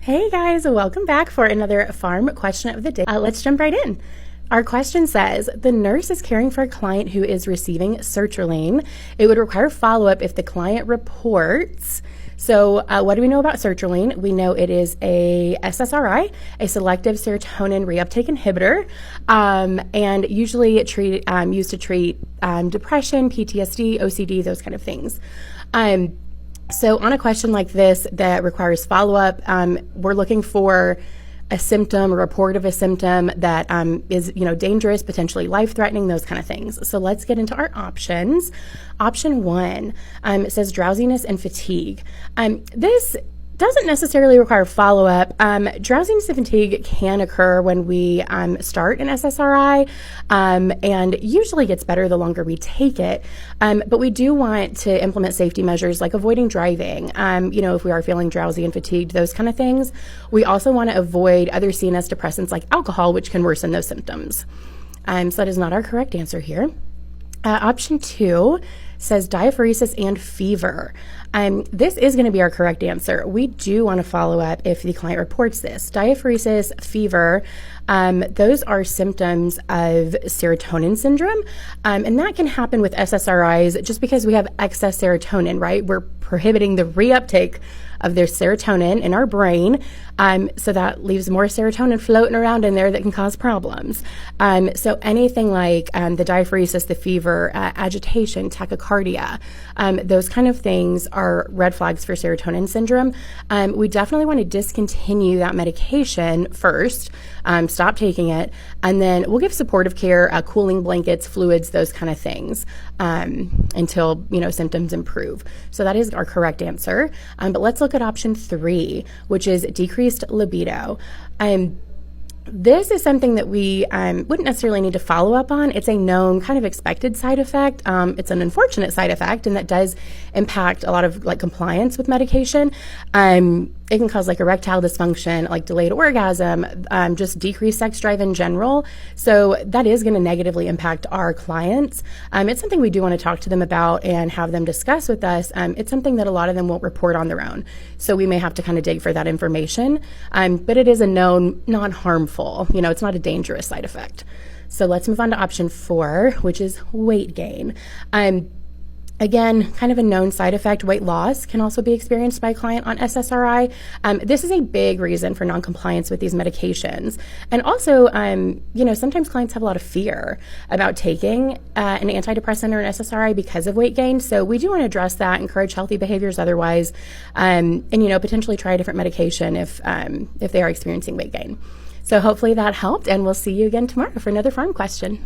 Hey guys, welcome back for another Pharm question of the day. Let's jump right in. Our question says, the nurse is caring for a client who is receiving sertraline. It would require follow-up if the client reports. So what do we know about sertraline? We know it is a SSRI, a selective serotonin reuptake inhibitor, and usually used to treat depression, PTSD, OCD, those kind of things. So on a question like this that requires follow-up, we're looking for a symptom, a report of a symptom that is, dangerous, potentially life-threatening, those kind of things. So let's get into our options. Option 1, it says drowsiness and fatigue. This doesn't necessarily require follow-up. Drowsiness and fatigue can occur when we start an SSRI, and usually gets better the longer we take it. But we do want to implement safety measures like avoiding driving, if we are feeling drowsy and fatigued, those kind of things. We also want to avoid other CNS depressants like alcohol, which can worsen those symptoms. So that is not our correct answer here. Option 2 says diaphoresis and fever. This is going to be our correct answer. We do want to follow up if the client reports this. Diaphoresis, fever, those are symptoms of serotonin syndrome, and that can happen with SSRIs just because we have excess serotonin, right? We're prohibiting the reuptake of their serotonin in our brain, so that leaves more serotonin floating around in there that can cause problems. So anything like the diaphoresis, the fever, agitation, tachycardia, those kind of things are red flags for serotonin syndrome. We definitely want to discontinue that medication first, stop taking it, and then we'll give supportive care, cooling blankets, fluids, those kind of things, until symptoms improve. So that is our correct answer. But let's look at option 3, which is decreased libido. This is something that we wouldn't necessarily need to follow up on. It's a known kind of expected side effect. It's an unfortunate side effect, and that does impact a lot of compliance with medication. It can cause erectile dysfunction, delayed orgasm, just decreased sex drive in general. So that is going to negatively impact our clients. It's something we do want to talk to them about and have them discuss with us. It's something that a lot of them won't report on their own. So we may have to kind of dig for that information. But it is a known non-harmful, it's not a dangerous side effect. So let's move on to option 4, which is weight gain. Again, kind of a known side effect. Weight loss can also be experienced by a client on SSRI. This is a big reason for noncompliance with these medications. And also, sometimes clients have a lot of fear about taking an antidepressant or an SSRI because of weight gain. So we do want to address that, encourage healthy behaviors otherwise, and potentially try a different medication if they are experiencing weight gain. So hopefully that helped, and we'll see you again tomorrow for another Pharm question.